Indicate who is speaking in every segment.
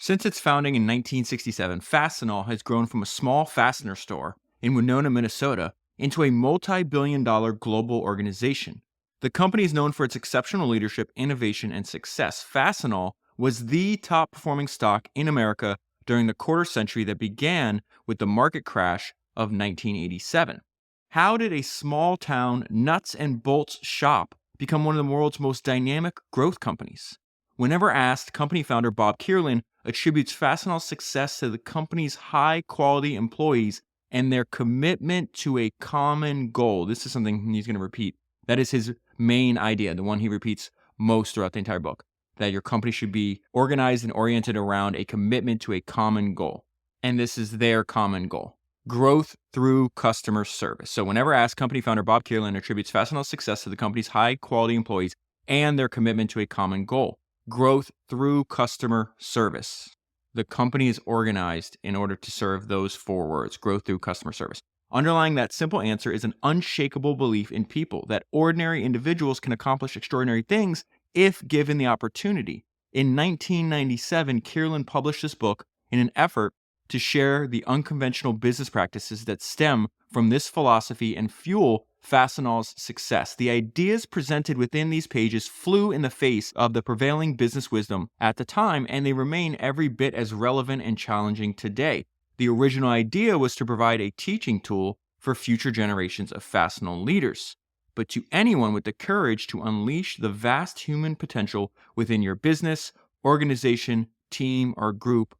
Speaker 1: Since its founding in 1967, Fastenal has grown from a small fastener store in Winona, Minnesota, into a multi-billion-dollar global organization. The company is known for its exceptional leadership, innovation, and success. Fastenal was the top-performing stock in America during the quarter century that began with the market crash of 1987. How did a small-town nuts and bolts shop become one of the world's most dynamic growth companies? Whenever asked, company founder Bob Kierlin attributes Fastenal's success to the company's high-quality employees and their commitment to a common goal. This is something he's going to repeat. That is his main idea, the one he repeats most throughout the entire book, that your company should be organized and oriented around a commitment to a common goal. And this is their common goal: growth through customer service. So whenever asked, company founder Bob Kierlin attributes Fastenal's success to the company's high-quality employees and their commitment to a common goal: growth through customer service. The company is organized in order to serve those four words: growth through customer service. Underlying that simple answer is an unshakable belief in people, that ordinary individuals can accomplish extraordinary things if given the opportunity. In 1997, Kierlin published this book in an effort to share the unconventional business practices that stem from this philosophy and fuel Fastenal's success. The ideas presented within these pages flew in the face of the prevailing business wisdom at the time, and they remain every bit as relevant and challenging today. The original idea was to provide a teaching tool for future generations of Fastenal leaders. But to anyone with the courage to unleash the vast human potential within your business, organization, team, or group,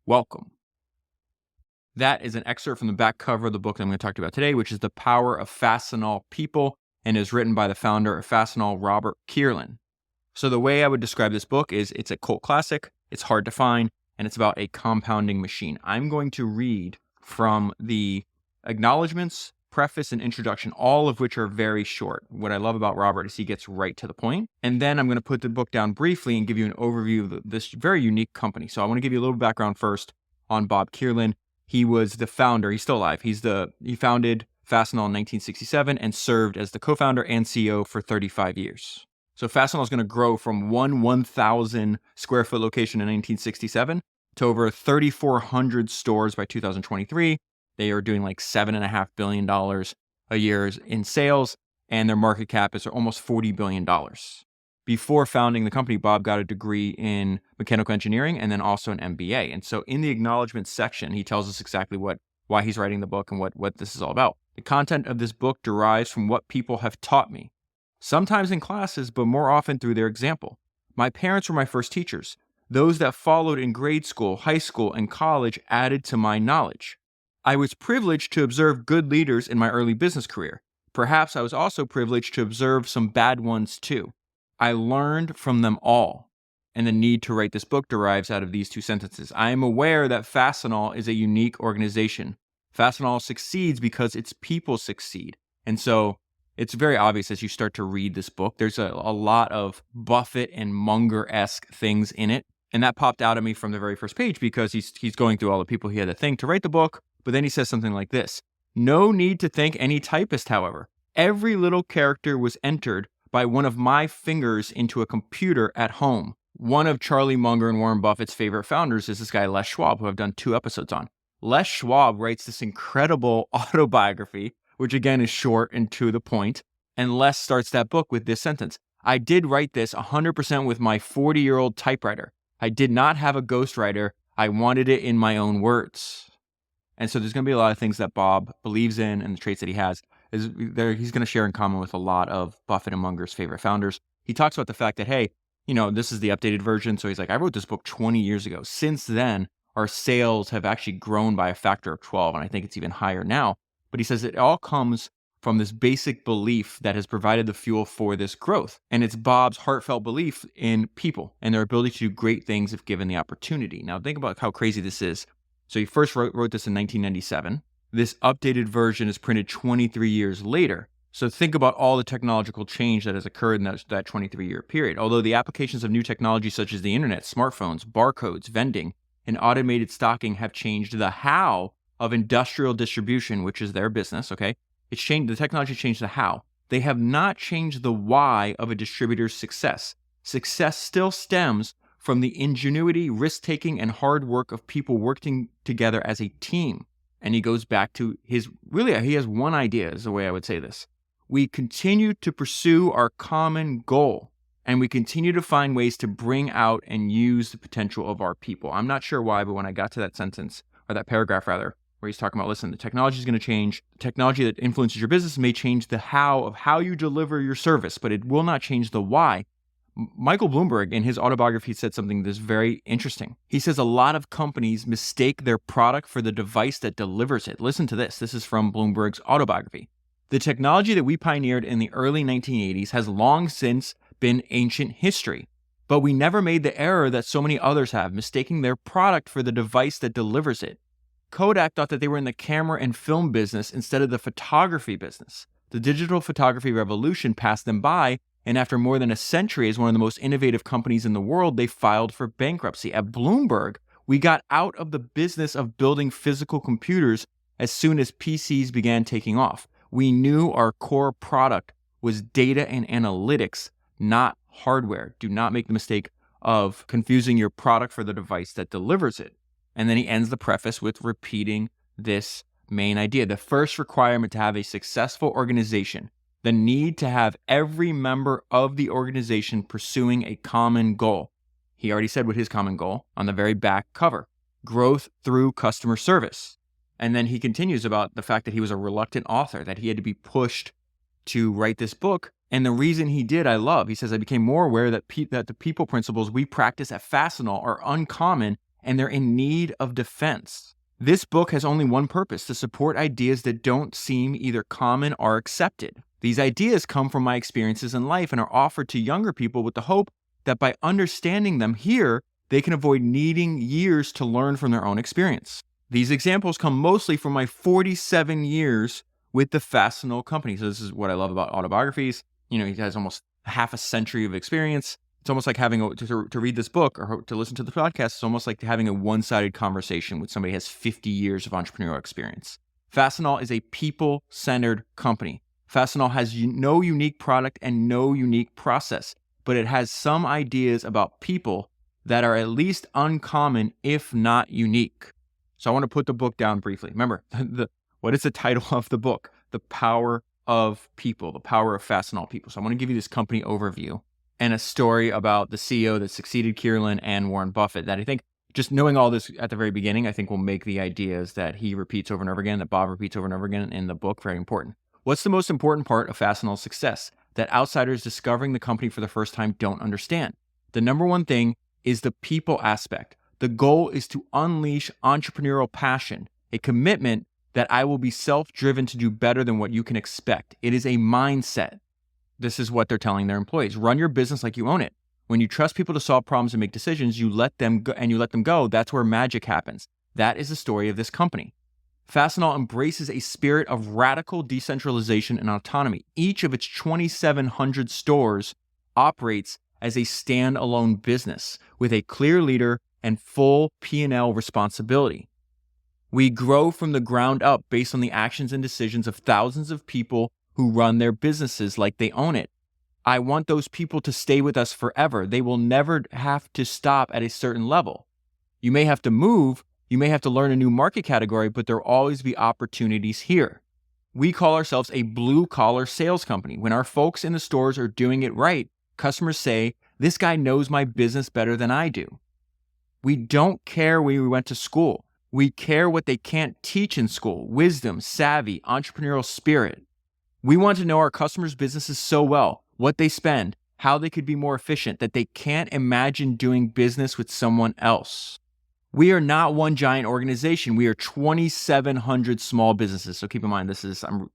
Speaker 1: welcome. That is an excerpt from the back cover of the book that I'm going to talk about today, which is The Power of Fastenal People, and is written by the founder of Fastenal, Robert Kierlin. So the way I would describe this book is it's a cult classic, it's hard to find, and it's about a compounding machine. I'm going to read from the acknowledgments, preface, and introduction, all of which are very short. What I love about Robert is he gets right to the point. And then I'm going to put the book down briefly and give you an overview of this very unique company. So I want to give you a little background first on Bob Kierlin. He was the founder. He's still alive. He founded Fastenal in 1967 and served as the co-founder and CEO for 35 years. So Fastenal is going to grow from 1,000 square foot location in 1967 to over 3,400 stores by 2023. They are doing like $7.5 billion a year in sales, and their market cap is almost $40 billion. Before founding the company, Bob got a degree in mechanical engineering and then also an MBA. And so in the acknowledgement section, he tells us exactly why he's writing the book and what this is all about. The content of this book derives from what people have taught me, sometimes in classes, but more often through their example. My parents were my first teachers. Those that followed in grade school, high school, and college added to my knowledge. I was privileged to observe good leaders in my early business career. Perhaps I was also privileged to observe some bad ones too. I learned from them all. And the need to write this book derives out of these two sentences. I am aware that Fastenal is a unique organization. Fastenal succeeds because its people succeed. And so it's very obvious as you start to read this book, there's a lot of Buffett and Munger-esque things in it. And that popped out at me from the very first page because he's going through all the people he had to thank to write the book. But then he says something like this: no need to thank any typist, however. Every little character was entered by one of my fingers into a computer at home. One of Charlie Munger and Warren Buffett's favorite founders is this guy, Les Schwab, who I've done 2 episodes on. Les Schwab writes this incredible autobiography, which again is short and to the point. And Les starts that book with this sentence: I did write this 100% with my 40-year-old typewriter. I did not have a ghostwriter. I wanted it in my own words. And so there's going to be a lot of things that Bob believes in, and the traits that he has he's going to share in common with a lot of Buffett and Munger's favorite founders. He talks about the fact that, hey, this is the updated version. So he's like, I wrote this book 20 years ago. Since then, our sales have actually grown by a factor of 12, and I think it's even higher now. But he says it all comes from this basic belief that has provided the fuel for this growth. And it's Bob's heartfelt belief in people and their ability to do great things if given the opportunity. Now, think about how crazy this is. So he first wrote this in 1997. This updated version is printed 23 years later. So think about all the technological change that has occurred in that 23-year period. Although the applications of new technology such as the internet, smartphones, barcodes, vending, and automated stocking have changed the how of industrial distribution, which is their business, okay? It's changed. The technology changed the how. They have not changed the why of a distributor's success. Success still stems from the ingenuity, risk-taking, and hard work of people working together as a team. And he goes back to he has one idea is the way I would say this. We continue to pursue our common goal, and we continue to find ways to bring out and use the potential of our people. I'm not sure why, but when I got to that sentence, or that paragraph rather, where he's talking about, listen, the technology is going to change. The technology that influences your business may change the how of how you deliver your service, but it will not change the why. Michael Bloomberg, in his autobiography, said something that's very interesting. He says a lot of companies mistake their product for the device that delivers it. Listen to this. This is from Bloomberg's autobiography. The technology that we pioneered in the early 1980s has long since been ancient history, but we never made the error that so many others have, mistaking their product for the device that delivers it. Kodak thought that they were in the camera and film business instead of the photography business. The digital photography revolution passed them by, and after more than a century as one of the most innovative companies in the world, they filed for bankruptcy. At Bloomberg, we got out of the business of building physical computers as soon as PCs began taking off. We knew our core product was data and analytics, not hardware. Do not make the mistake of confusing your product for the device that delivers it. And then he ends the preface with repeating this main idea. The first requirement to have a successful organization, the need to have every member of the organization pursuing a common goal. He already said what his common goal on the very back cover: growth through customer service. And then he continues about the fact that he was a reluctant author, that he had to be pushed to write this book. And the reason he did, I love. He says, I became more aware that the people principles we practice at Fastenal are uncommon and they're in need of defense. This book has only one purpose: to support ideas that don't seem either common or accepted. These ideas come from my experiences in life and are offered to younger people with the hope that by understanding them here, they can avoid needing years to learn from their own experience. These examples come mostly from my 47 years with the Fastenal company. So this is what I love about autobiographies. He has almost half a century of experience. It's almost like having to read this book or to listen to the podcast. It's almost like having a one-sided conversation with somebody who has 50 years of entrepreneurial experience. Fastenal is a people-centered company. Fastenal has no unique product and no unique process, but it has some ideas about people that are at least uncommon, if not unique. So I want to put the book down briefly. Remember, what is the title of the book? The Power of People, the Power of Fastenal People. So I want to give you this company overview and a story about the CEO that succeeded Kierlin and Warren Buffett that I think, just knowing all this at the very beginning, I think will make the ideas that he repeats over and over again, that Bob repeats over and over again in the book, very important. What's the most important part of Fastenal's success that outsiders discovering the company for the first time don't understand? The number one thing is the people aspect. The goal is to unleash entrepreneurial passion, a commitment that I will be self-driven to do better than what you can expect. It is a mindset. This is what they're telling their employees. Run your business like you own it. When you trust people to solve problems and make decisions, you let them go. That's where magic happens. That is the story of this company. Fastenal embraces a spirit of radical decentralization and autonomy. Each of its 2,700 stores operates as a standalone business with a clear leader and full P&L responsibility. We grow from the ground up based on the actions and decisions of thousands of people who run their businesses like they own it. I want those people to stay with us forever. They will never have to stop at a certain level. You may have to move, you may have to learn a new market category, but there will always be opportunities here. We call ourselves a blue-collar sales company. When our folks in the stores are doing it right, customers say, this guy knows my business better than I do. We don't care where we went to school. We care what they can't teach in school: wisdom, savvy, entrepreneurial spirit. We want to know our customers' businesses so well, what they spend, how they could be more efficient, that they can't imagine doing business with someone else. We are not one giant organization. We are 2,700 small businesses. So keep in mind,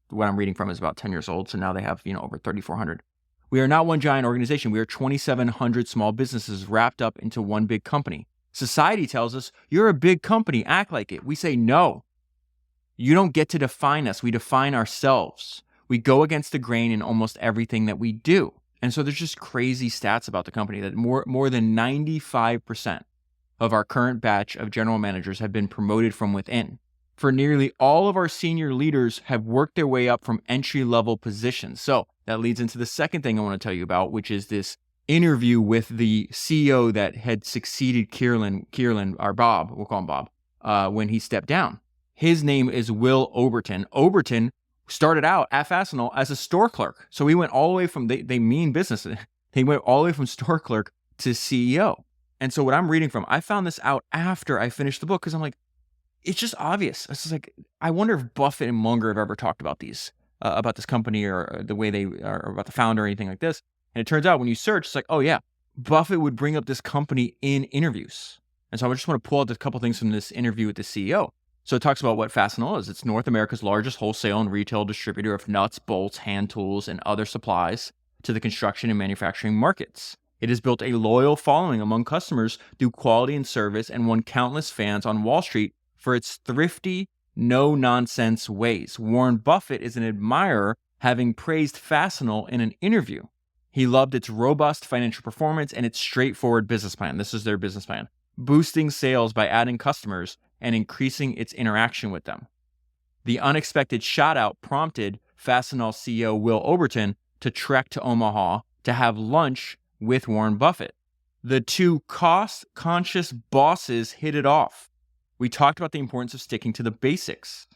Speaker 1: what I'm reading from is about 10 years old. So now they have, over 3,400. We are not one giant organization. We are 2,700 small businesses wrapped up into one big company. Society tells us, you're a big company, act like it. We say, no, you don't get to define us. We define ourselves. We go against the grain in almost everything that we do. And so there's just crazy stats about the company that more than 95% of our current batch of general managers have been promoted from within. For nearly all of our senior leaders have worked their way up from entry-level positions. So that leads into the second thing I want to tell you about, which is this interview with the CEO that had succeeded Kierlin, or Bob, we'll call him Bob, when he stepped down. His name is Will Oberton. Oberton started out at Fastenal as a store clerk. So he went all the way from, they mean business. He went all the way from store clerk to CEO. And so what I'm reading from, I found this out after I finished the book because I'm like, it's just obvious. It's just like, I wonder if Buffett and Munger have ever talked about about this company or the way they are, or about the founder or anything like this. And it turns out when you search, it's like, oh yeah, Buffett would bring up this company in interviews. And so I just want to pull out a couple things from this interview with the CEO. So it talks about what Fastenal is. It's North America's largest wholesale and retail distributor of nuts, bolts, hand tools, and other supplies to the construction and manufacturing markets. It has built a loyal following among customers through quality and service and won countless fans on Wall Street for its thrifty, no-nonsense ways. Warren Buffett is an admirer, having praised Fastenal in an interview. He loved its robust financial performance and its straightforward business plan. This is their business plan. Boosting sales by adding customers and increasing its interaction with them. The unexpected shout-out prompted Fastenal CEO Will Oberton to trek to Omaha to have lunch with Warren Buffett. The two cost-conscious bosses hit it off. We talked about the importance of sticking to the basics.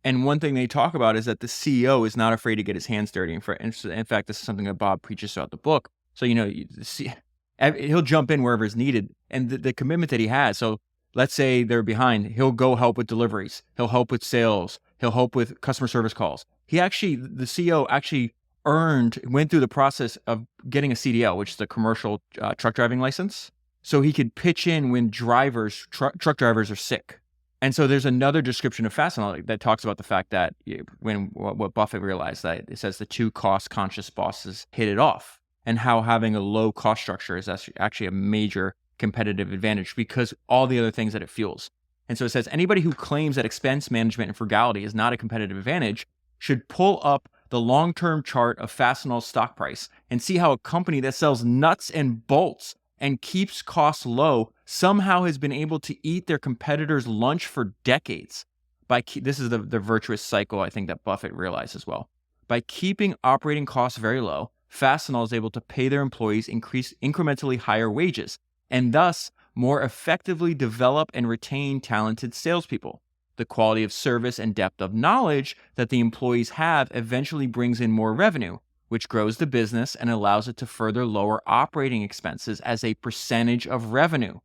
Speaker 1: And one thing they talk about is that the CEO is not afraid to get his hands dirty. In fact, this is something that Bob preaches throughout the book. So, he'll jump in wherever is needed. And the commitment that he has. So let's say they're behind. He'll go help with deliveries. He'll help with sales. He'll help with customer service calls. The CEO actually went through the process of getting a CDL, which is a commercial truck driving license. So he could pitch in when truck drivers are sick. And so there's another description of Fastenal that talks about the fact that what Buffett realized, that it says the two cost-conscious bosses hit it off, and how having a low cost structure is actually a major competitive advantage because all the other things that it fuels. And so it says anybody who claims that expense management and frugality is not a competitive advantage should pull up the long-term chart of Fastenal's stock price and see how a company that sells nuts and bolts and keeps costs low somehow has been able to eat their competitors' lunch for decades. This is the virtuous cycle I think that Buffett realized as well. By keeping operating costs very low, Fastenal is able to pay their employees incrementally higher wages and thus more effectively develop and retain talented salespeople. The quality of service and depth of knowledge that the employees have eventually brings in more revenue, which grows the business and allows it to further lower operating expenses as a percentage of revenue,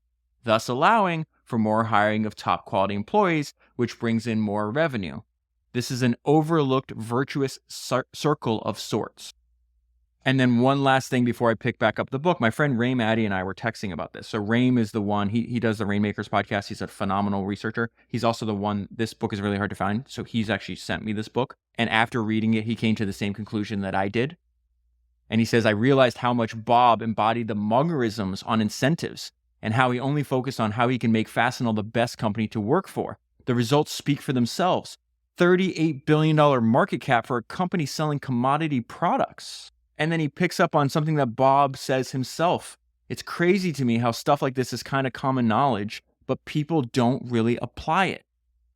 Speaker 1: thus allowing for more hiring of top quality employees, which brings in more revenue. This is an overlooked virtuous circle of sorts. And then one last thing before I pick back up the book, my friend Ray Maddie and I were texting about this. So Raim is the one, he does the Rainmakers podcast. He's a phenomenal researcher. He's also the one, this book is really hard to find. So he's actually sent me this book. And after reading it, he came to the same conclusion that I did. And he says, I realized how much Bob embodied the Mungerisms on incentives and how he only focused on how he can make Fastenal the best company to work for. The results speak for themselves. $38 billion market cap for a company selling commodity products. And then he picks up on something that Bob says himself. It's crazy to me how stuff like this is kind of common knowledge, but people don't really apply it.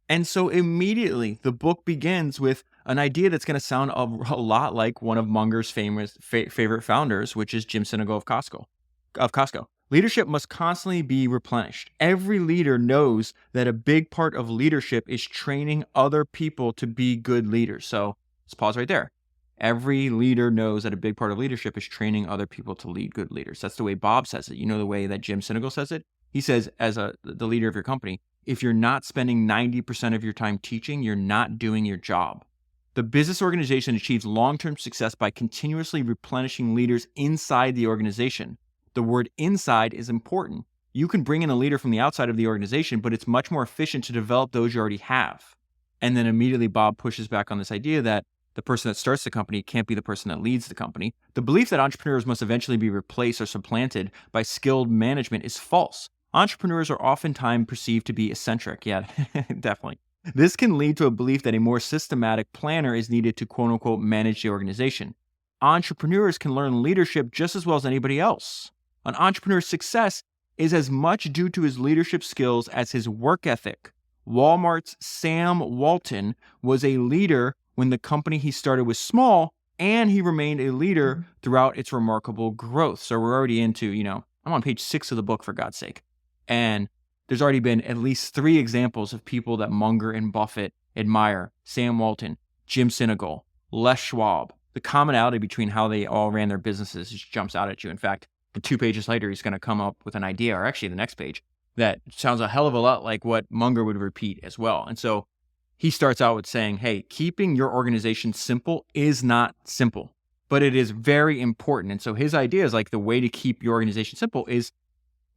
Speaker 1: And so immediately the book begins with an idea that's going to sound a lot like one of Munger's favorite founders, which is Jim Sinegal of Costco. Leadership must constantly be replenished. Every leader knows that a big part of leadership is training other people to be good leaders. So let's pause right there. Every leader knows that a big part of leadership is training other people to lead good leaders. That's the way Bob says it. You know the way that Jim Sinegal says it? He says, as the leader of your company, if you're not spending 90% of your time teaching, you're not doing your job. The business organization achieves long-term success by continuously replenishing leaders inside the organization. The word inside is important. You can bring in a leader from the outside of the organization, but it's much more efficient to develop those you already have. And then immediately Bob pushes back on this idea that the person that starts the company can't be the person that leads the company. The belief that entrepreneurs must eventually be replaced or supplanted by skilled management is false. Entrepreneurs are oftentimes perceived to be eccentric. Yeah, definitely. This can lead to a belief that a more systematic planner is needed to quote unquote manage the organization. Entrepreneurs can learn leadership just as well as anybody else. An entrepreneur's success is as much due to his leadership skills as his work ethic. Walmart's Sam Walton was a leader when the company he started was small, and he remained a leader throughout its remarkable growth. So we're already into, I'm on page 6 of the book, for God's sake. And there's already been at least 3 examples of people that Munger and Buffett admire: Sam Walton, Jim Sinegal, Les Schwab. The commonality between how they all ran their businesses just jumps out at you. In fact, the 2 pages later, he's going to come up with an idea, or actually the next page, that sounds a hell of a lot like what Munger would repeat as well. And so he starts out with saying, hey, keeping your organization simple is not simple, but it is very important. And so his idea is like, the way to keep your organization simple is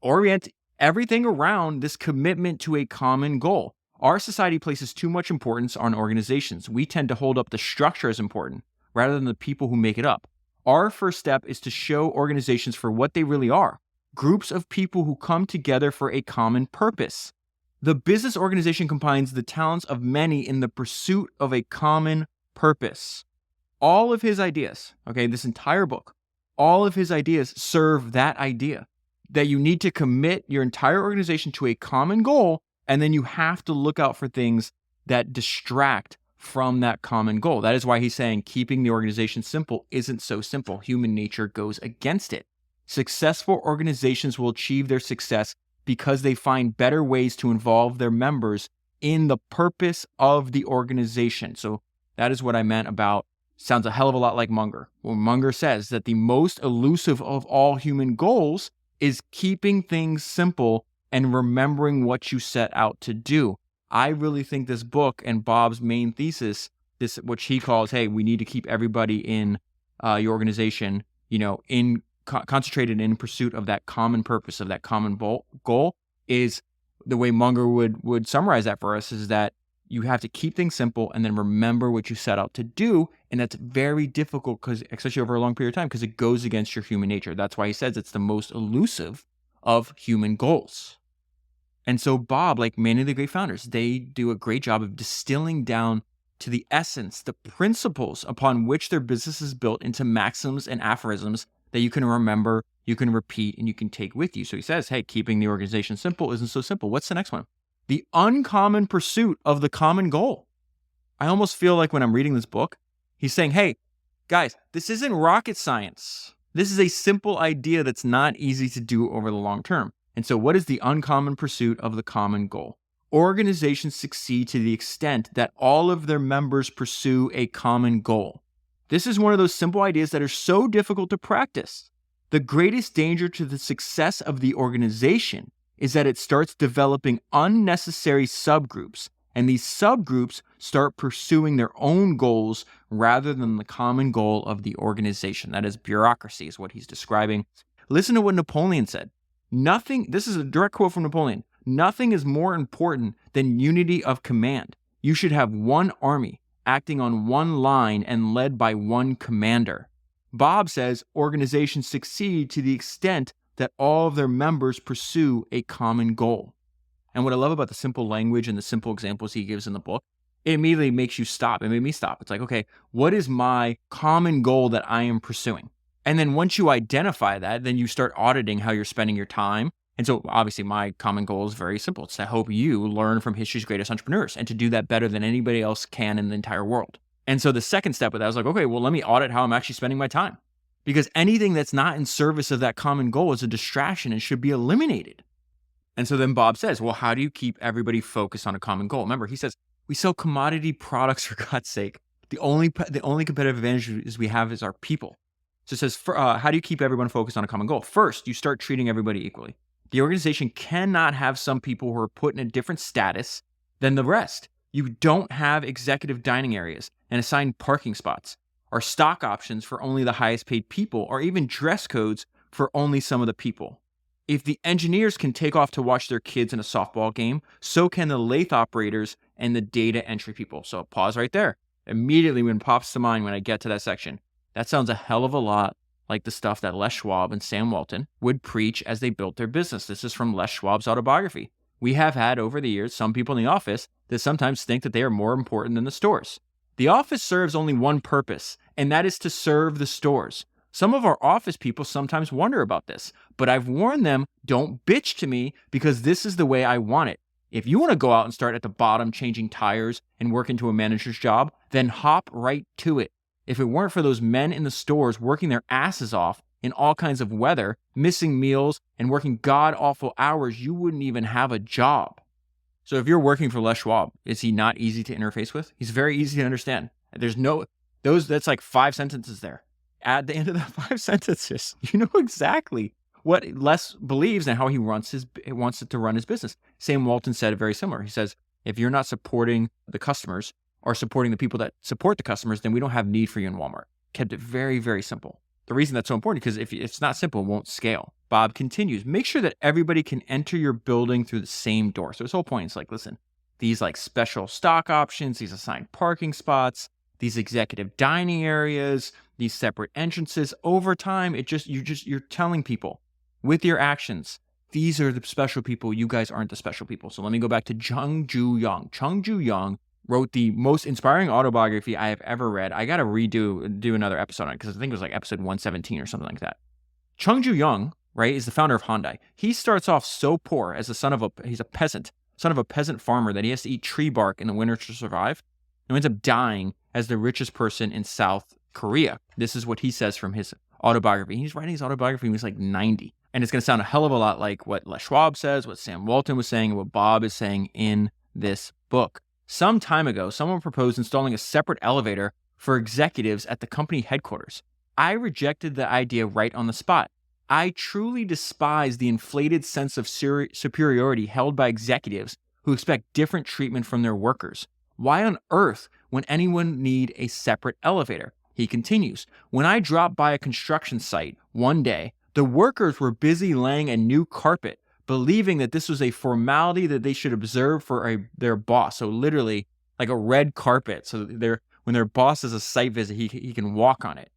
Speaker 1: orient everything around this commitment to a common goal. Our society places too much importance on organizations. We tend to hold up the structure as important rather than the people who make it up. Our first step is to show organizations for what they really are: groups of people who come together for a common purpose. The business organization combines the talents of many in the pursuit of a common purpose. All of his ideas, this entire book, all of his ideas serve that idea, that you need to commit your entire organization to a common goal, and then you have to look out for things that distract from that common goal. That is why he's saying keeping the organization simple isn't so simple. Human nature goes against it. Successful organizations will achieve their success because they find better ways to involve their members in the purpose of the organization. So that is what I meant about, sounds a hell of a lot like Munger. When Munger says that the most elusive of all human goals is keeping things simple and remembering what you set out to do. I really think this book and Bob's main thesis, this which he calls, hey, we need to keep everybody in your organization, concentrated in pursuit of that common purpose, of that common goal, is the way Munger would summarize that for us, is that you have to keep things simple and then remember what you set out to do. And that's very difficult, because especially over a long period of time, because it goes against your human nature. That's why he says it's the most elusive of human goals. And so Bob, like many of the great founders, they do a great job of distilling down to the essence, the principles upon which their business is built, into maxims and aphorisms that you can remember, you can repeat, and you can take with you. So he says, hey, keeping the organization simple isn't so simple. What's the next one? The uncommon pursuit of the common goal. I almost feel like when I'm reading this book, he's saying, hey, guys, this isn't rocket science. This is a simple idea that's not easy to do over the long term. And so what is the uncommon pursuit of the common goal? Organizations succeed to the extent that all of their members pursue a common goal. This is one of those simple ideas that are so difficult to practice. The greatest danger to the success of the organization is that it starts developing unnecessary subgroups, and these subgroups start pursuing their own goals rather than the common goal of the organization. That is bureaucracy, is what he's describing. Listen to what Napoleon said. This is a direct quote from Napoleon. Nothing is more important than unity of command. You should have one army acting on one line and led by one commander. Bob says organizations succeed to the extent that all of their members pursue a common goal. And what I love about the simple language and the simple examples he gives in the book, it immediately makes you stop. It made me stop. It's like, okay, what is my common goal that I am pursuing? And then once you identify that, then you start auditing how you're spending your time. And so obviously my common goal is very simple. It's to help you learn from history's greatest entrepreneurs and to do that better than anybody else can in the entire world. And so the second step with that was like, okay, well, let me audit how I'm actually spending my time. Because anything that's not in service of that common goal is a distraction and should be eliminated. And so then Bob says, well, how do you keep everybody focused on a common goal? Remember, he says, we sell commodity products, for God's sake. The only competitive advantage we have is our people. So it says, how do you keep everyone focused on a common goal? First, you start treating everybody equally. The organization cannot have some people who are put in a different status than the rest. You don't have executive dining areas and assigned parking spots, or stock options for only the highest paid people, or even dress codes for only some of the people. If the engineers can take off to watch their kids in a softball game, so can the lathe operators and the data entry people. So pause right there. Immediately when it pops to mind when I get to that section, that sounds a hell of a lot like the stuff that Les Schwab and Sam Walton would preach as they built their business. This is from Les Schwab's autobiography. We have had over the years some people in the office that sometimes think that they are more important than the stores. The office serves only one purpose, and that is to serve the stores. Some of our office people sometimes wonder about this, but I've warned them, don't bitch to me because this is the way I want it. If you want to go out and start at the bottom changing tires and work into a manager's job, then hop right to it. If it weren't for those men in the stores working their asses off in all kinds of weather, missing meals, and working god-awful hours, you wouldn't even have a job. So if you're working for Les Schwab, is he not easy to interface with? He's very easy to understand. That's like 5 sentences there. At the end of the 5 sentences, you know exactly what Les believes and how he wants it to run his business. Sam Walton said it very similar. He says, if you're not supporting the customers or supporting the people that support the customers, then we don't have need for you in Walmart. Kept it very, very simple. The reason that's so important because if it's not simple, it won't scale. Bob continues, make sure that everybody can enter your building through the same door. So his whole point is like, listen, these like special stock options, these assigned parking spots, these executive dining areas, these separate entrances, over time, you're telling people with your actions, these are the special people. You guys aren't the special people. So let me go back to Chung Ju Young. Chung Ju Young wrote the most inspiring autobiography I have ever read. I got to do another episode on it because I think it was like episode 117 or something like that. Chung Ju Young, right, is the founder of Hyundai. He starts off so poor as he's a peasant, son of a peasant farmer that he has to eat tree bark in the winter to survive and ends up dying as the richest person in South Korea. This is what he says from his autobiography. He's writing his autobiography when he's like 90. And it's going to sound a hell of a lot like what Les Schwab says, what Sam Walton was saying, and what Bob is saying in this book. Some time ago, someone proposed installing a separate elevator for executives at the company headquarters. I rejected the idea right on the spot. I truly despise the inflated sense of superiority held by executives who expect different treatment from their workers. Why on earth would anyone need a separate elevator? He continues, when I dropped by a construction site one day, the workers were busy laying a new carpet, believing that this was a formality that they should observe for their boss. So literally like a red carpet. So when their boss does a site visit, he can walk on it.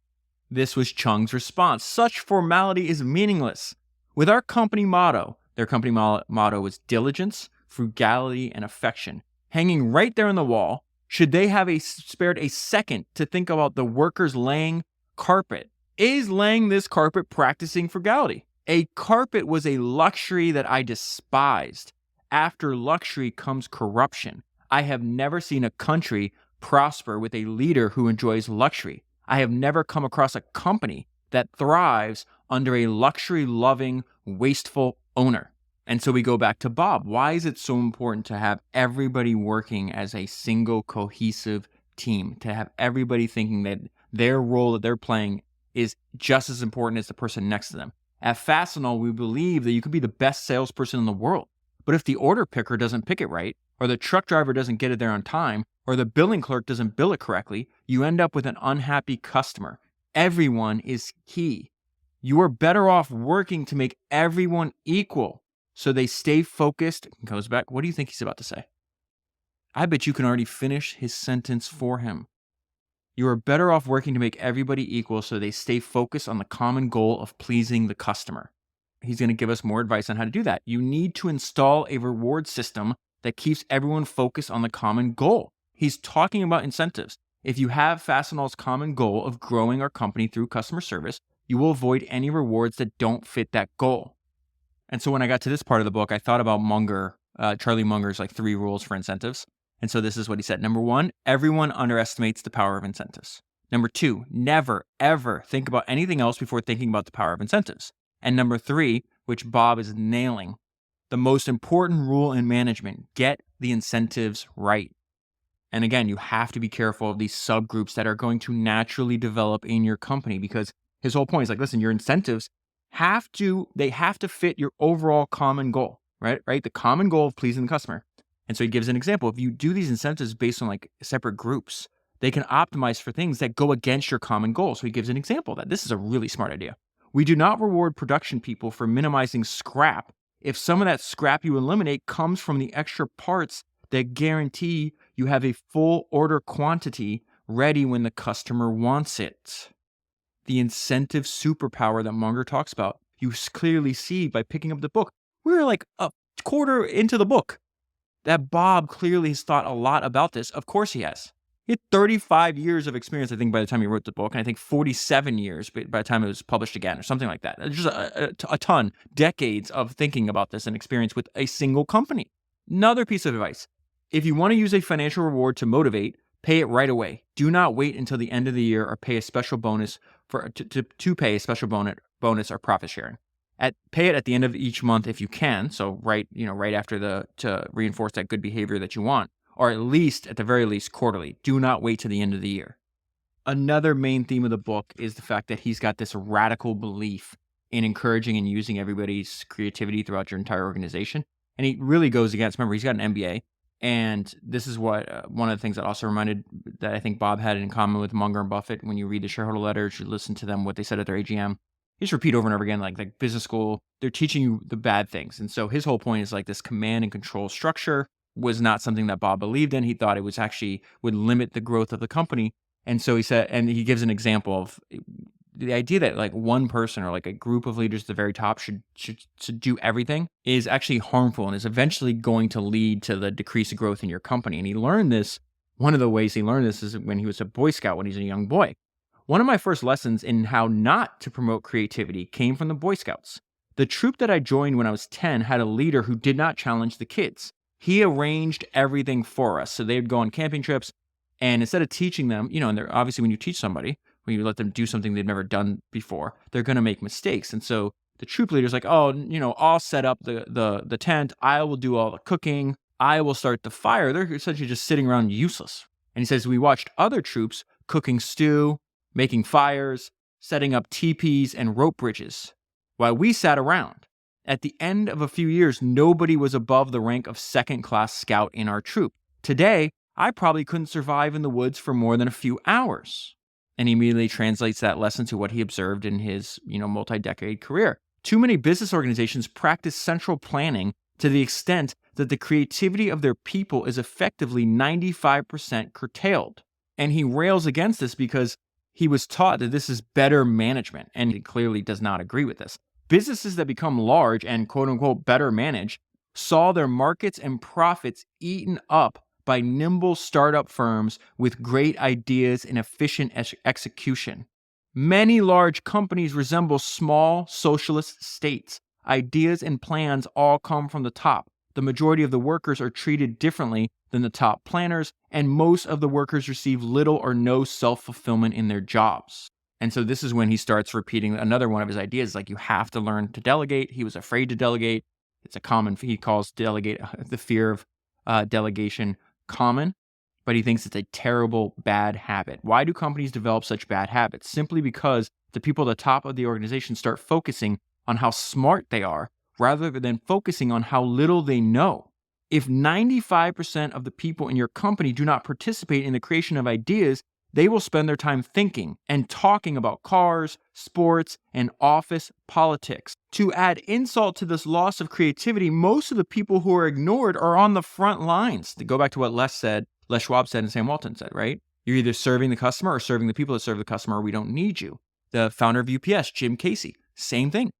Speaker 1: This was Chung's response. Such formality is meaningless. With our company motto, their company motto was diligence, frugality, and affection, hanging right there on the wall, should they have spared a second to think about the workers laying carpet? Is laying this carpet practicing frugality? A carpet was a luxury that I despised. After luxury comes corruption. I have never seen a country prosper with a leader who enjoys luxury. I have never come across a company that thrives under a luxury-loving, wasteful owner. And so we go back to Bob. Why is it so important to have everybody working as a single cohesive team? To have everybody thinking that their role that they're playing is just as important as the person next to them. At Fastenal, we believe that you could be the best salesperson in the world. But if the order picker doesn't pick it right, or the truck driver doesn't get it there on time, or the billing clerk doesn't bill it correctly, you end up with an unhappy customer. Everyone is key. You are better off working to make everyone equal so they stay focused. He goes back. What do you think he's about to say? I bet you can already finish his sentence for him. You are better off working to make everybody equal so they stay focused on the common goal of pleasing the customer. He's going to give us more advice on how to do that. You need to install a reward system that keeps everyone focused on the common goal. He's talking about incentives. If you have Fastenal's common goal of growing our company through customer service, you will avoid any rewards that don't fit that goal. And so when I got to this part of the book, I thought about Charlie Munger's like 3 rules for incentives. And so this is what he said. Number 1, everyone underestimates the power of incentives. Number 2, never, ever think about anything else before thinking about the power of incentives. And number 3, which Bob is nailing, the most important rule in management, get the incentives right. And again, you have to be careful of these subgroups that are going to naturally develop in your company, because his whole point is like, listen, your incentives have to fit your overall common goal, right? The common goal of pleasing the customer. And so he gives an example. If you do these incentives based on like separate groups, they can optimize for things that go against your common goal. So he gives an example that this is a really smart idea. We do not reward production people for minimizing scrap if some of that scrap you eliminate comes from the extra parts that guarantee you have a full order quantity ready when the customer wants it. The incentive superpower that Munger talks about, you clearly see by picking up the book. We're like a quarter into the book. That Bob clearly has thought a lot about this. Of course he has. He had 35 years of experience, I think, by the time he wrote the book, and I think 47 years by the time it was published again, or something like that. Just a ton, decades of thinking about this and experience with a single company. Another piece of advice. If you want to use a financial reward to motivate, Pay it right away. Do not wait until the end of the year or pay a special bonus to pay a special bonus or profit sharing. Pay it at the end of each month if you can. So right after to reinforce that good behavior that you want, or at the very least quarterly. Do not wait to the end of the year. Another main theme of the book is the fact that he's got this radical belief in encouraging and using everybody's creativity throughout your entire organization. And he really goes against, remember, he's got an MBA. And this is what one of the things that also reminded that I think Bob had in common with Munger and Buffett. When you read the shareholder letters, you listen to them, what they said at their AGM. You just repeat over and over again, like business school, they're teaching you the bad things. And so his whole point is like this command and control structure was not something that Bob believed in. He thought it was actually would limit the growth of the company. And so he said, and he gives an example of the idea that like one person or like a group of leaders at the very top should do everything is actually harmful and is eventually going to lead to the decrease of growth in your company. And he learned this. One of the ways he learned this is when he was a Boy Scout, when he was a young boy. One of my first lessons in how not to promote creativity came from the Boy Scouts. The troop that I joined when I was 10 had a leader who did not challenge the kids. He arranged everything for us. So they'd go on camping trips, and instead of teaching them, and obviously when you teach somebody, when you let them do something they've never done before, they're going to make mistakes. And so the troop leader's like, oh, I'll set up the tent. I will do all the cooking. I will start the fire. They're essentially just sitting around useless. And he says, we watched other troops cooking stew, making fires, setting up teepees and rope bridges, while we sat around. At the end of a few years, nobody was above the rank of second-class scout in our troop. Today, I probably couldn't survive in the woods for more than a few hours. And he immediately translates that lesson to what he observed in his, multi-decade career. Too many business organizations practice central planning to the extent that the creativity of their people is effectively 95% curtailed. And he rails against this because he was taught that this is better management, and he clearly does not agree with this. Businesses that become large and quote-unquote better managed saw their markets and profits eaten up by nimble startup firms with great ideas and efficient execution. Many large companies resemble small socialist states. Ideas and plans all come from the top. The majority of the workers are treated differently than the top planners, and most of the workers receive little or no self-fulfillment in their jobs. And so this is when he starts repeating another one of his ideas, like you have to learn to delegate. He was afraid to delegate. It's he calls delegate the fear of delegation common, but he thinks it's a terrible, bad habit. Why do companies develop such bad habits? Simply because the people at the top of the organization start focusing on how smart they are rather than focusing on how little they know. If 95% of the people in your company do not participate in the creation of ideas, they will spend their time thinking and talking about cars, sports, and office politics. To add insult to this loss of creativity, most of the people who are ignored are on the front lines. To go back to what Les Schwab said and Sam Walton said, right? You're either serving the customer or serving the people that serve the customer, or we don't need you. The founder of UPS, Jim Casey, same thing.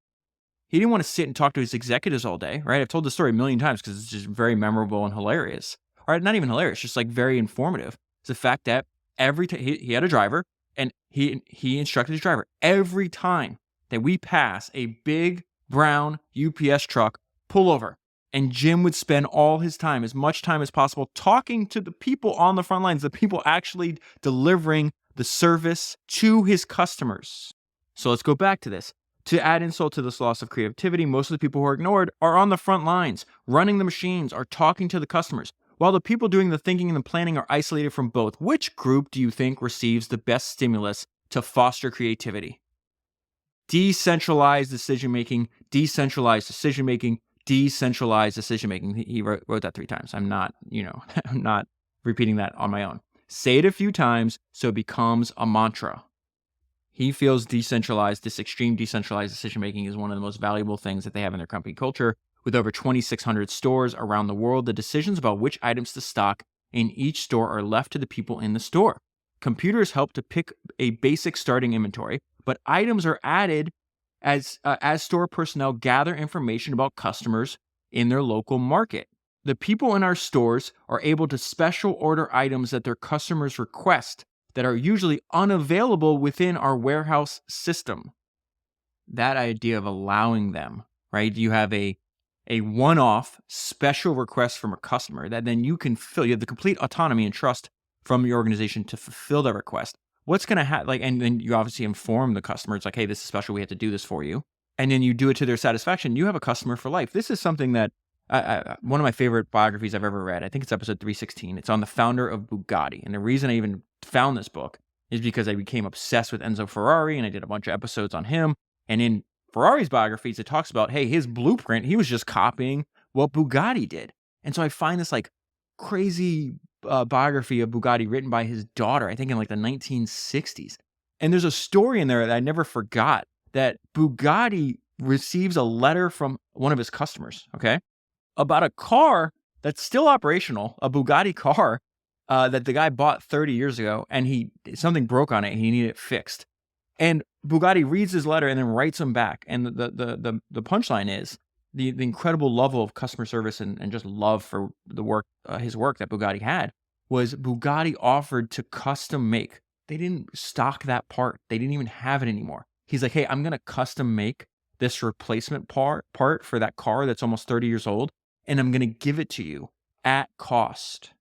Speaker 1: He didn't want to sit and talk to his executives all day, right? I've told the story a million times because it's just very memorable and hilarious. All right, not even hilarious, just like very informative. It's the fact that every time he had a driver, and he instructed his driver every time that we pass a big brown UPS truck, pull over. And Jim would spend all his time, as much time as possible, talking to the people on the front lines, the people actually delivering the service to his customers. So let's go back to this. To add insult to this loss of creativity, most of the people who are ignored are on the front lines, running the machines, are talking to the customers, while the people doing the thinking and the planning are isolated from both. Which group do you think receives the best stimulus to foster creativity? Decentralized decision-making, decentralized decision-making, decentralized decision-making. He wrote that 3 times. I'm not repeating that on my own. Say it a few times so it becomes a mantra. He feels this extreme decentralized decision-making is one of the most valuable things that they have in their company culture. With over 2,600 stores around the world, the decisions about which items to stock in each store are left to the people in the store. Computers help to pick a basic starting inventory, but items are added as store personnel gather information about customers in their local market. The people in our stores are able to special order items that their customers request that are usually unavailable within our warehouse system. That idea of allowing them, right? You have a one-off special request from a customer that then you can fill. You have the complete autonomy and trust from your organization to fulfill that request, what's going to happen? Like, and then you obviously inform the customer. It's like, hey, this is special. We have to do this for you. And then you do it to their satisfaction. You have a customer for life. This is something that one of my favorite biographies I've ever read. I think it's episode 316. It's on the founder of Bugatti. And the reason I even found this book is because I became obsessed with Enzo Ferrari, and I did a bunch of episodes on him. And in Ferrari's biographies, it talks about, hey, his blueprint, he was just copying what Bugatti did. And so I find this like crazy biography of Bugatti written by his daughter, I think in like the 1960s. And there's a story in there that I never forgot, that Bugatti receives a letter from one of his customers, okay, about a car that's still operational, a Bugatti car that the guy bought 30 years ago, and something broke on it and he needed it fixed. And Bugatti reads his letter and then writes him back. And the punchline is the incredible level of customer service and just love for the work, his work that Bugatti had, was Bugatti offered to custom make. They didn't stock that part. They didn't even have it anymore. He's like, hey, I'm going to custom make this replacement part for that car that's almost 30 years old, and I'm going to give it to you at cost.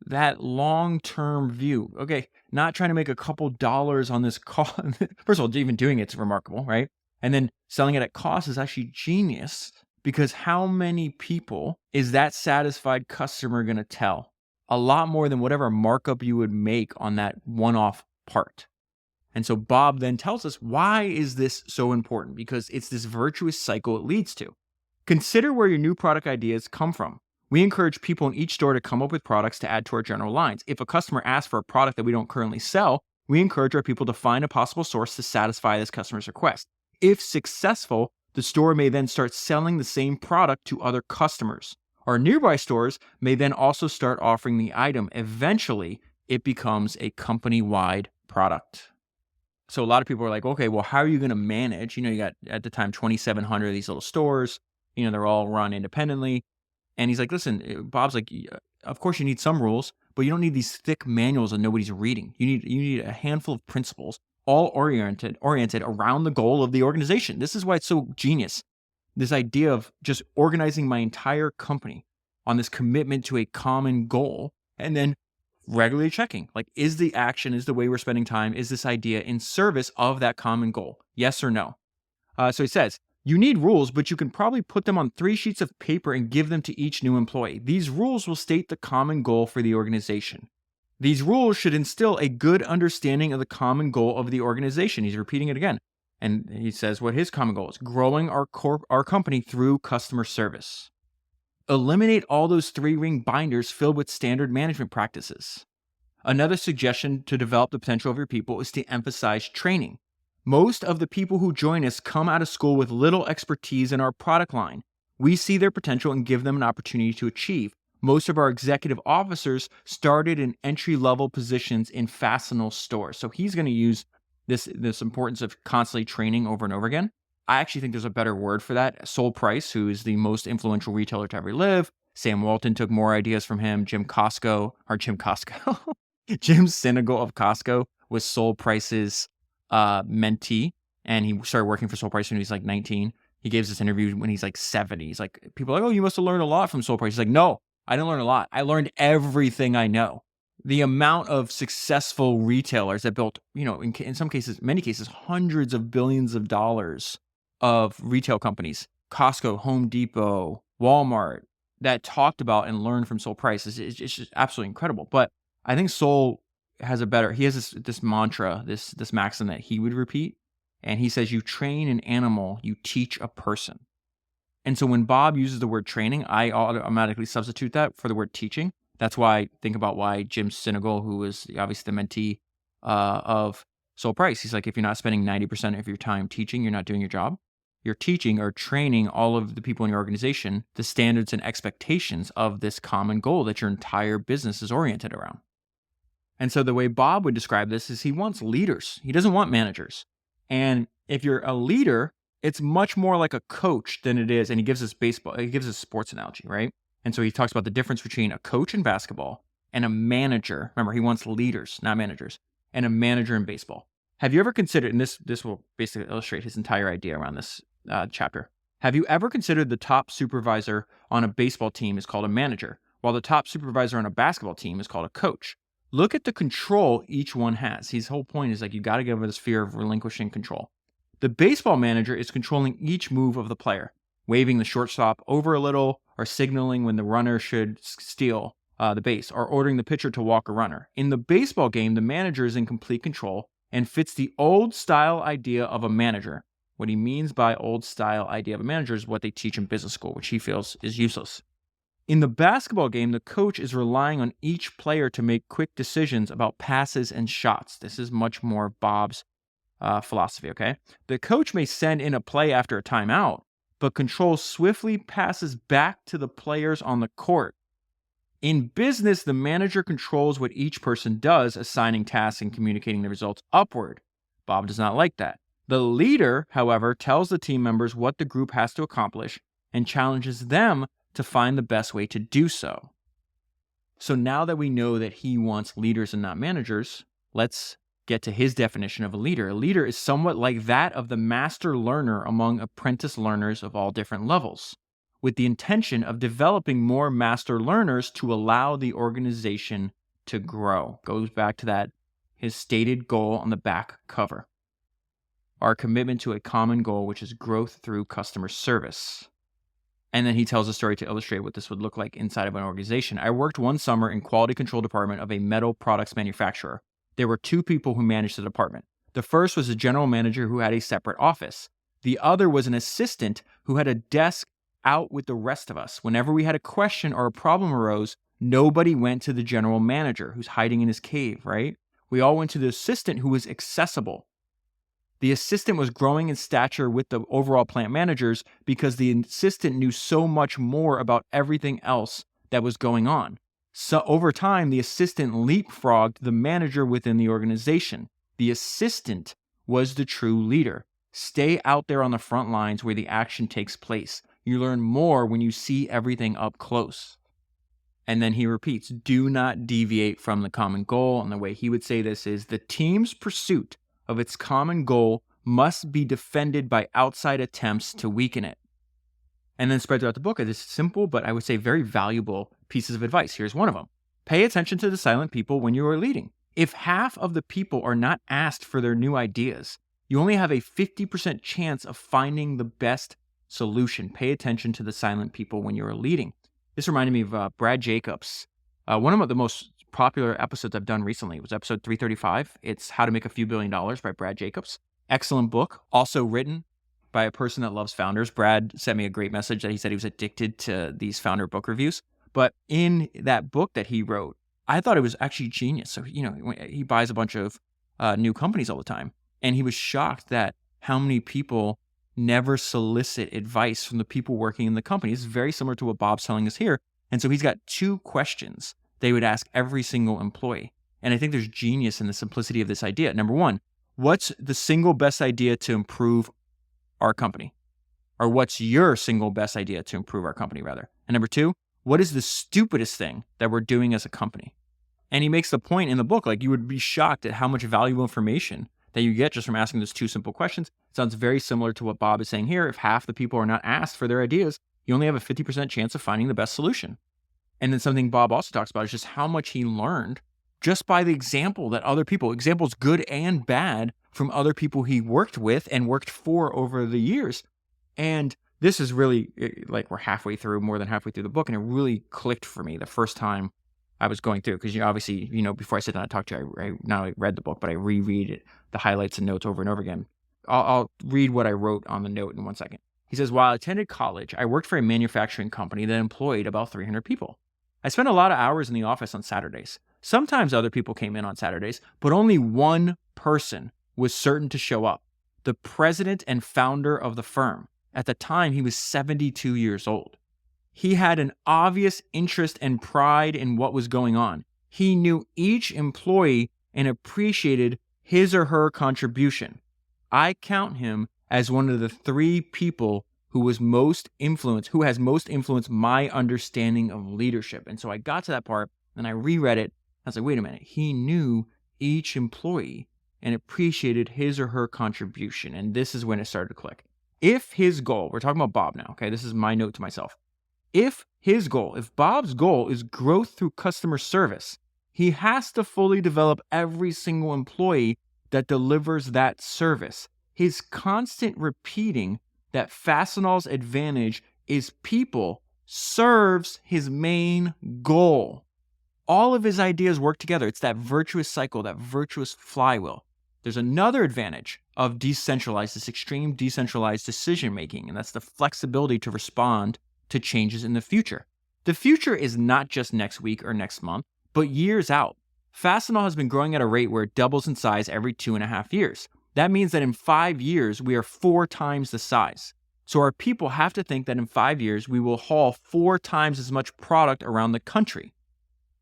Speaker 1: That long-term view. Okay, not trying to make a couple dollars on this car. First of all, even doing it's remarkable, right? And then selling it at cost is actually genius, because how many people is that satisfied customer going to tell? A lot more than whatever markup you would make on that one-off part. And so Bob then tells us, why is this so important? Because it's this virtuous cycle it leads to. Consider where your new product ideas come from. We encourage people in each store to come up with products to add to our general lines. If a customer asks for a product that we don't currently sell, we encourage our people to find a possible source to satisfy this customer's request. If successful, the store may then start selling the same product to other customers. Our nearby stores may then also start offering the item. Eventually, it becomes a company-wide product. So a lot of people are like, okay, well, how are you going to manage? You got at the time 2,700 of these little stores. They're all run independently. And he's like, listen, Bob's like, of course you need some rules, but you don't need these thick manuals that nobody's reading. You need a handful of principles, all oriented around the goal of the organization. This is why it's so genius. This idea of just organizing my entire company on this commitment to a common goal, and then regularly checking, like, is the action, is the way we're spending time, is this idea in service of that common goal? Yes or no? So he says, you need rules, but you can probably put them on 3 sheets of paper and give them to each new employee. These rules will state the common goal for the organization. These rules should instill a good understanding of the common goal of the organization. He's repeating it again. And he says what his common goal is: growing our company through customer service. Eliminate all those 3-ring binders filled with standard management practices. Another suggestion to develop the potential of your people is to emphasize training. Most of the people who join us come out of school with little expertise in our product line. We see their potential and give them an opportunity to achieve. Most of our executive officers started in entry-level positions in Fastenal stores. So he's going to use this importance of constantly training over and over again. I actually think there's a better word for that. Sol Price, who is the most influential retailer to ever live. Sam Walton took more ideas from him. Jim Sinegal of Costco was Sol Price's mentee, and he started working for Sol Price when he was like 19. He gives this interview when he's like 70. He's like, people are like, oh, you must have learned a lot from Sol Price. He's like, no, I didn't learn a lot. I learned everything I know. The amount of successful retailers that built, in some cases, many cases, hundreds of billions of dollars of retail companies, Costco, Home Depot, Walmart, that talked about and learned from Sol Price. It's just absolutely incredible. But I think Sol has this mantra, this maxim that he would repeat. And he says, you train an animal, you teach a person. And so when Bob uses the word training, I automatically substitute that for the word teaching. That's why I think about why Jim Sinegal, who is obviously the mentee of Sol Price, he's like, if you're not spending 90% of your time teaching, you're not doing your job. You're teaching or training all of the people in your organization the standards and expectations of this common goal that your entire business is oriented around. And so the way Bob would describe this is he wants leaders. He doesn't want managers. And if you're a leader, it's much more like a coach than it is. And he gives us sports analogy, right? And so he talks about the difference between a coach in basketball and a manager. Remember, he wants leaders, not managers, and a manager in baseball. Have you ever considered, and this will basically illustrate his entire idea around this chapter. Have you ever considered the top supervisor on a baseball team is called a manager, while the top supervisor on a basketball team is called a coach? Look at the control each one has. His whole point is like you got to get over this fear of relinquishing control. The baseball manager is controlling each move of the player, waving the shortstop over a little, or signaling when the runner should steal the base, or ordering the pitcher to walk a runner. In the baseball game, the manager is in complete control and fits the old style idea of a manager. What he means by old style idea of a manager is what they teach in business school, which he feels is useless. In the basketball game, the coach is relying on each player to make quick decisions about passes and shots. This is much more Bob's philosophy, okay? The coach may send in a play after a timeout, but control swiftly passes back to the players on the court. In business, the manager controls what each person does, assigning tasks and communicating the results upward. Bob does not like that. The leader, however, tells the team members what the group has to accomplish and challenges them to find the best way to do so. So now that we know that he wants leaders and not managers, let's get to his definition of a leader. A leader is somewhat like that of the master learner among apprentice learners of all different levels, with the intention of developing more master learners to allow the organization to grow. Goes back to that, his stated goal on the back cover. Our commitment to a common goal, which is growth through customer service. And then he tells a story to illustrate what this would look like inside of an organization. I worked one summer in quality control department of a metal products manufacturer. There were two people who managed the department. The first was a general manager who had a separate office. The other was an assistant who had a desk out with the rest of us. Whenever we had a question or a problem arose, nobody went to the general manager who's hiding in his cave, right? We all went to the assistant who was accessible. The assistant was growing in stature with the overall plant managers because the assistant knew so much more about everything else that was going on. So over time, the assistant leapfrogged the manager within the organization. The assistant was the true leader. Stay out there on the front lines where the action takes place. You learn more when you see everything up close. And then he repeats, do not deviate from the common goal. And the way he would say this is the team's pursuit of its common goal must be defended by outside attempts to weaken it. And then spread throughout the book are this simple, but I would say very valuable pieces of advice. Here's one of them. Pay attention to the silent people when you are leading. If half of the people are not asked for their new ideas, you only have a 50% chance of finding the best solution. Pay attention to the silent people when you are leading. This reminded me of Brad Jacobs. One of the most popular episodes I've done recently was episode 335. It's How to Make a Few $1 Billion by Brad Jacobs. Excellent book, also written by a person that loves founders. Brad sent me a great message that he said he was addicted to these founder book reviews. But in that book that he wrote, I thought it was actually genius. So, he buys a bunch of new companies all the time. And he was shocked that how many people never solicit advice from the people working in the company. This is very similar to what Bob's telling us here. And so he's got two questions they would ask every single employee. And I think there's genius in the simplicity of this idea. Number one, what's the single best idea to improve our company? Or what's your single best idea to improve our company, rather? And number two, what is the stupidest thing that we're doing as a company? And he makes the point in the book, like you would be shocked at how much valuable information that you get just from asking those two simple questions. It sounds very similar to what Bob is saying here. If half the people are not asked for their ideas, you only have a 50% chance of finding the best solution. And then something Bob also talks about is just how much he learned just by the examples good and bad, from other people he worked with and worked for over the years. And this is really, like, we're more than halfway through the book, and it really clicked for me the first time I was going through. Because obviously, before I sit down and talk to you, I not only read the book, but I reread it, the highlights and notes over and over again. I'll read what I wrote on the note in 1 second. He says, while I attended college, I worked for a manufacturing company that employed about 300 people. I spent a lot of hours in the office on Saturdays. Sometimes other people came in on Saturdays, but only one person was certain to show up, the president and founder of the firm. At the time, he was 72 years old. He had an obvious interest and pride in what was going on. He knew each employee and appreciated his or her contribution. I count him as one of the three people who has most influenced my understanding of leadership. And so I got to that part and I reread it. I was like, wait a minute. He knew each employee and appreciated his or her contribution. And this is when it started to click. If his goal, we're talking about Bob now, okay? This is my note to myself. If Bob's goal is growth through customer service, He has to fully develop every single employee that delivers that service. His constant repeating that Fastenal's advantage is people serves his main goal. All of his ideas work together. It's that virtuous cycle, that virtuous flywheel. There's another advantage of this extreme decentralized decision making, and that's the flexibility to respond to changes in the future. The future is not just next week or next month, but years out. Fastenal has been growing at a rate where it doubles in size every 2.5 years. That means that in 5 years, we are 4 times the size. So our people have to think that in 5 years, we will haul 4 times as much product around the country.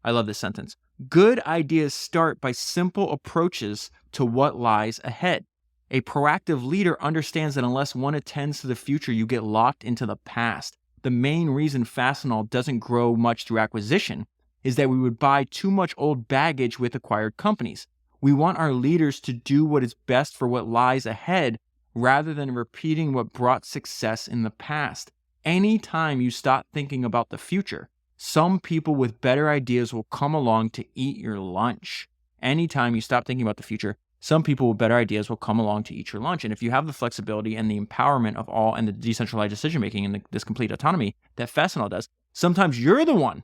Speaker 1: I love this sentence. Good ideas start by simple approaches to what lies ahead. A proactive leader understands that unless one attends to the future, you get locked into the past. The main reason Fastenal doesn't grow much through acquisition is that we would buy too much old baggage with acquired companies. We want our leaders to do what is best for what lies ahead rather than repeating what brought success in the past. Anytime you stop thinking about the future, some people with better ideas will come along to eat your lunch. Anytime you stop thinking about the future, some people with better ideas will come along to eat your lunch. And if you have the flexibility and the empowerment of all and the decentralized decision-making and this complete autonomy that Fastenal does, sometimes you're the one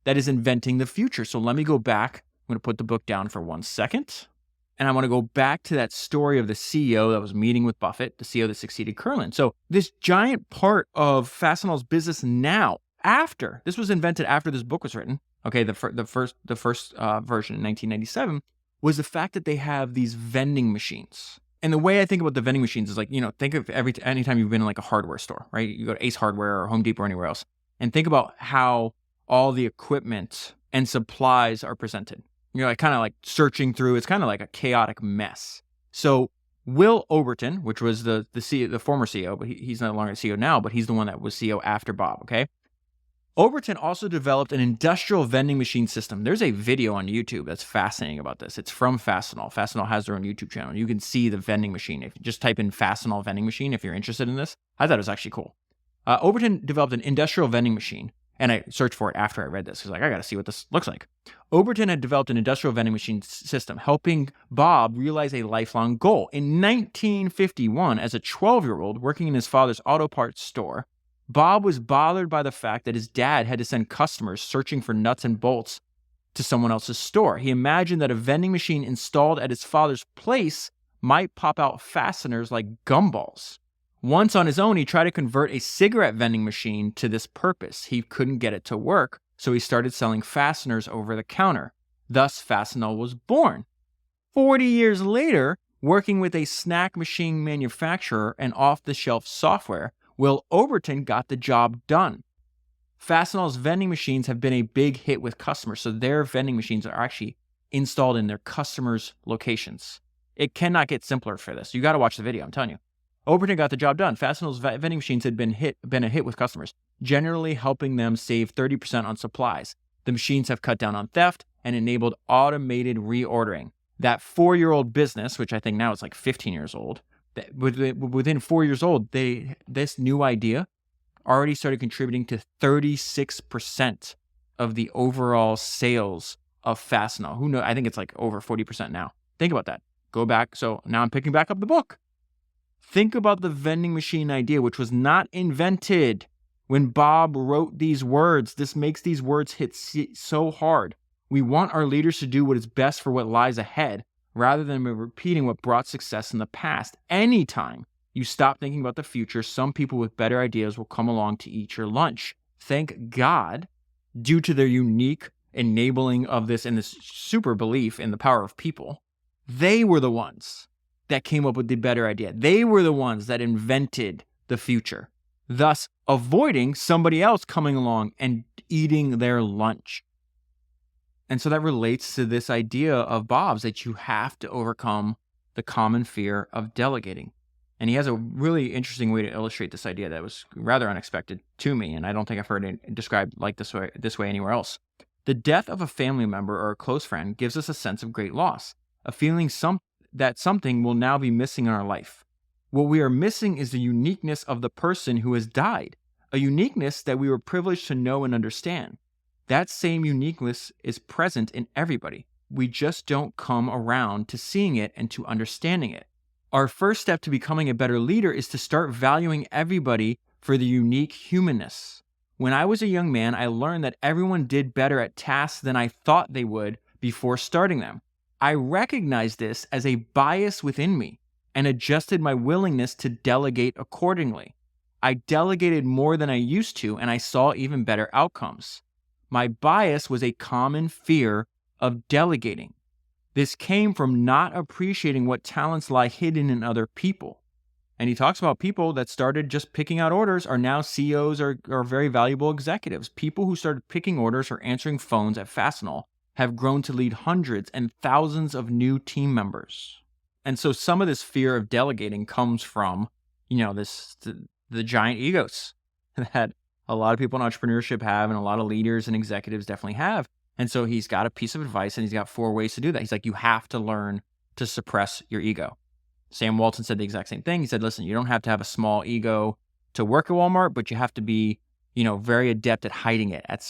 Speaker 1: that is inventing the future. So let me go back. I'm going to put the book down for 1 second. And I want to go back to that story of the CEO that was meeting with Buffett, the CEO that succeeded Kierlin. So this giant part of Fastenal's business now, this was invented after this book was written, okay, the first version in 1997, was the fact that they have these vending machines. And the way I think about the vending machines is like, think of anytime you've been in like a hardware store, right? You go to Ace Hardware or Home Depot or anywhere else, and think about how all the equipment and supplies are presented. Kind of like searching through, it's kind of like a chaotic mess. So Will Overton, which was the former CEO, but he's no longer the CEO now, but he's the one that was CEO after Bob, okay? Overton also developed an industrial vending machine system. There's a video on YouTube that's fascinating about this. It's from Fastenal. Fastenal has their own YouTube channel. You can see the vending machine. If you just type in Fastenal vending machine, if you're interested in this, I thought it was actually cool. Overton developed an industrial vending machine, and I searched for it after I read this. I was like, I got to see what this looks like. Overton had developed an industrial vending machine system, helping Bob realize a lifelong goal. In 1951, as a 12-year-old working in his father's auto parts store, Bob was bothered by the fact that his dad had to send customers searching for nuts and bolts to someone else's store. He imagined that a vending machine installed at his father's place might pop out fasteners like gumballs. Once on his own, he tried to convert a cigarette vending machine to this purpose. He couldn't get it to work, so he started selling fasteners over the counter. Thus, Fastenal was born. 40 years later, working with a snack machine manufacturer and off-the-shelf software, Will Overton got the job done. Fastenal's vending machines have been a big hit with customers, so their vending machines are actually installed in their customers' locations. It cannot get simpler for this. You got to watch the video, I'm telling you. Overton got the job done. Fastenal's vending machines had been a hit with customers, generally helping them save 30% on supplies. The machines have cut down on theft and enabled automated reordering. That 4-year-old business, which I think now is like 15 years old, within 4 years old, this new idea already started contributing to 36% of the overall sales of Fastenal. Who knows? I think it's like over 40% now. Think about that. Go back. So now I'm picking back up the book. Think about the vending machine idea, which was not invented when Bob wrote these words. This makes these words hit so hard. We want our leaders to do what is best for what lies ahead, rather than repeating what brought success in the past. Anytime you stop thinking about the future, some people with better ideas will come along to eat your lunch. Thank God, due to their unique enabling of this and this super belief in the power of people, they were the ones that came up with the better idea. They were the ones that invented the future, thus avoiding somebody else coming along and eating their lunch. And so that relates to this idea of Bob's that you have to overcome the common fear of delegating. And he has a really interesting way to illustrate this idea that was rather unexpected to me, and I don't think I've heard it described like this way anywhere else. The death of a family member or a close friend gives us a sense of great loss, a feeling that something will now be missing in our life. What we are missing is the uniqueness of the person who has died, a uniqueness that we were privileged to know and understand. That same uniqueness is present in everybody. We just don't come around to seeing it and to understanding it. Our first step to becoming a better leader is to start valuing everybody for the unique humanness. When I was a young man, I learned that everyone did better at tasks than I thought they would before starting them. I recognized this as a bias within me and adjusted my willingness to delegate accordingly. I delegated more than I used to, and I saw even better outcomes. My bias was a common fear of delegating. This came from not appreciating what talents lie hidden in other people. And he talks about people that started just picking out orders are now CEOs or very valuable executives. People who started picking orders or answering phones at Fastenal have grown to lead hundreds and thousands of new team members. And so some of this fear of delegating comes from, the giant egos that a lot of people in entrepreneurship have and a lot of leaders and executives definitely have. And so he's got a piece of advice and he's got 4 ways to do that. He's like, you have to learn to suppress your ego. Sam Walton said the exact same thing. He said, listen, you don't have to have a small ego to work at Walmart, but you have to be, very adept at hiding it, at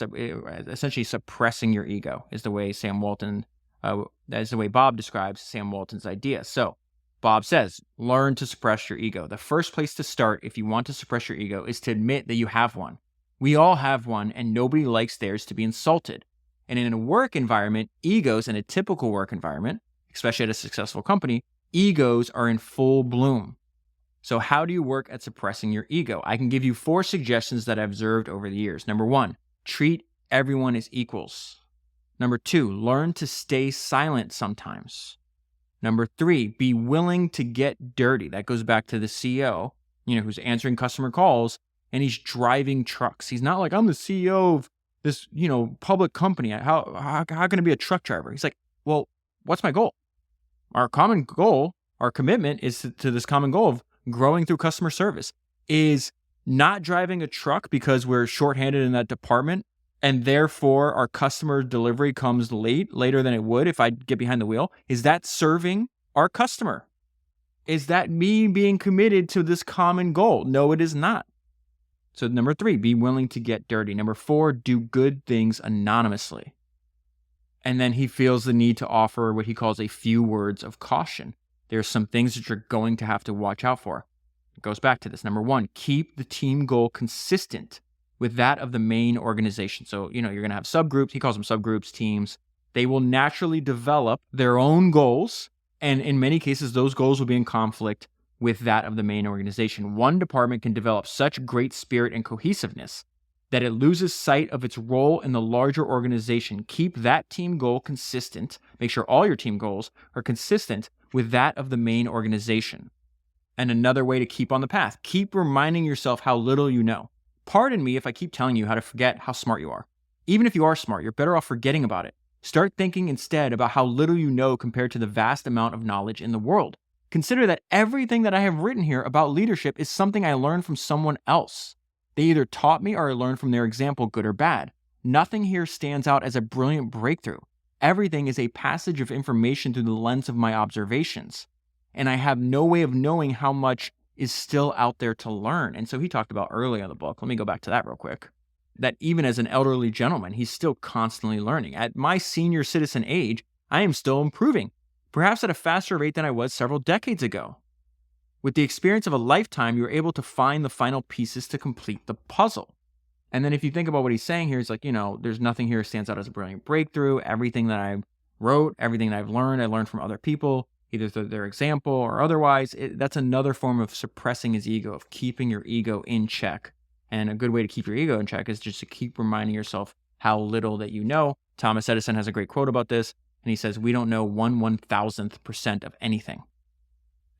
Speaker 1: essentially suppressing your ego is the way Sam Walton, that is the way Bob describes Sam Walton's idea. So Bob says, learn to suppress your ego. The first place to start if you want to suppress your ego is to admit that you have one. We all have one, and nobody likes theirs to be insulted. And in a work environment, egos in a typical work environment, especially at a successful company, egos are in full bloom. So how do you work at suppressing your ego? I can give you 4 suggestions that I've observed over the years. Number 1, treat everyone as equals. Number 2, learn to stay silent sometimes. Number 3, be willing to get dirty. That goes back to the CEO, who's answering customer calls and he's driving trucks. He's not like, I'm the CEO of this, public company. How can I be a truck driver? He's like, well, what's my goal? Our common goal, our commitment is to this common goal of growing through customer service, is not driving a truck because we're shorthanded in that department and therefore our customer delivery comes later than it would if I get behind the wheel. Is that serving our customer? Is that me being committed to this common goal? No, it is not. So number 3, be willing to get dirty. Number 4, do good things anonymously. And then he feels the need to offer what he calls a few words of caution. There's some things that you're going to have to watch out for. It goes back to this. Number 1, keep the team goal consistent with that of the main organization. So, you're going to have subgroups. He calls them subgroups, teams. They will naturally develop their own goals. And in many cases, those goals will be in conflict with that of the main organization. One department can develop such great spirit and cohesiveness that it loses sight of its role in the larger organization. Keep that team goal consistent. Make sure all your team goals are consistent with that of the main organization. And another way to keep on the path, keep reminding yourself how little you know. Pardon me if I keep telling you how to forget how smart you are. Even if you are smart, you're better off forgetting about it. Start thinking instead about how little you know compared to the vast amount of knowledge in the world. Consider that everything that I have written here about leadership is something I learned from someone else. They either taught me or I learned from their example, good or bad. Nothing here stands out as a brilliant breakthrough. Everything is a passage of information through the lens of my observations. And I have no way of knowing how much is still out there to learn. And so he talked about early in the book, let me go back to that real quick, that even as an elderly gentleman, he's still constantly learning. At my senior citizen age, I am still improving, perhaps at a faster rate than I was several decades ago. With the experience of a lifetime, you're able to find the final pieces to complete the puzzle. And then if you think about what he's saying here, it's like, there's nothing here that stands out as a brilliant breakthrough. Everything that I wrote, everything that I learned from other people, either through their example or otherwise. That's another form of suppressing his ego, of keeping your ego in check. And a good way to keep your ego in check is just to keep reminding yourself how little that you know. Thomas Edison has a great quote about this, and he says, we don't know 1/1000th% of anything.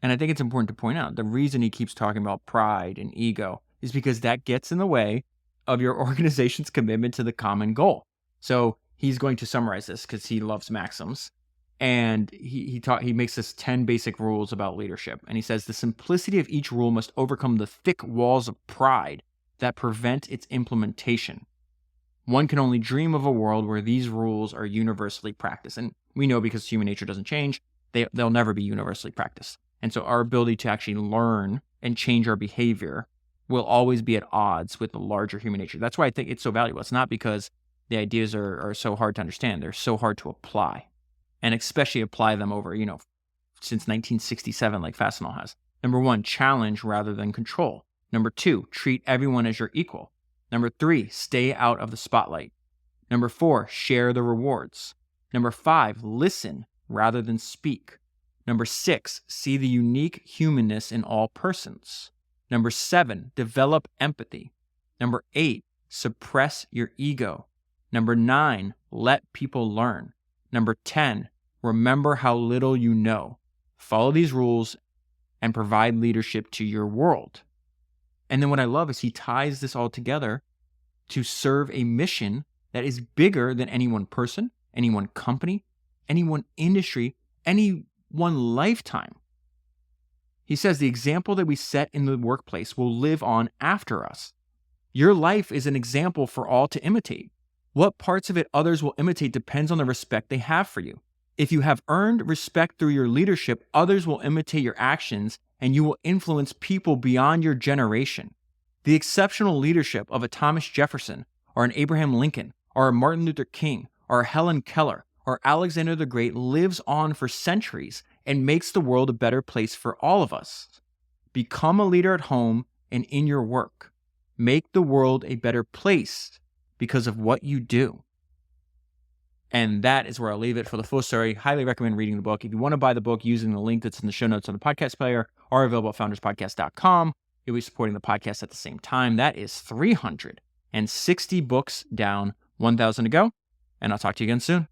Speaker 1: And I think it's important to point out, the reason he keeps talking about pride and ego is because that gets in the way of your organization's commitment to the common goal. So he's going to summarize this because he loves maxims. And he makes this 10 basic rules about leadership. And he says, the simplicity of each rule must overcome the thick walls of pride that prevent its implementation. One can only dream of a world where these rules are universally practiced. And we know because human nature doesn't change, they'll never be universally practiced. And so our ability to actually learn and change our behavior will always be at odds with the larger human nature. That's why I think it's so valuable. It's not because the ideas are so hard to understand. They're so hard to apply, and especially apply them over, since 1967, like Fastenal has. Number 1, challenge rather than control. Number 2, treat everyone as your equal. Number 3, stay out of the spotlight. Number 4, share the rewards. Number 5, listen rather than speak. Number 6, see the unique humanness in all persons. Number 7, develop empathy. Number 8, suppress your ego. Number 9, let people learn. Number 10, remember how little you know. Follow these rules and provide leadership to your world. And then what I love is he ties this all together to serve a mission that is bigger than any one person, any one company, any one industry, any one lifetime. He says the example that we set in the workplace will live on after us. Your life is an example for all to imitate. What parts of it others will imitate depends on the respect they have for you. If you have earned respect through your leadership, others will imitate your actions and you will influence people beyond your generation. The exceptional leadership of a Thomas Jefferson, or an Abraham Lincoln, or a Martin Luther King, or a Helen Keller, or Alexander the Great lives on for centuries and makes the world a better place for all of us. Become a leader at home and in your work. Make the world a better place because of what you do. And that is where I'll leave it for the full story. Highly recommend reading the book. If you want to buy the book using the link that's in the show notes on the podcast player or available at founderspodcast.com, you'll be supporting the podcast at the same time. That is 360 books down, 1,000 to go. And I'll talk to you again soon.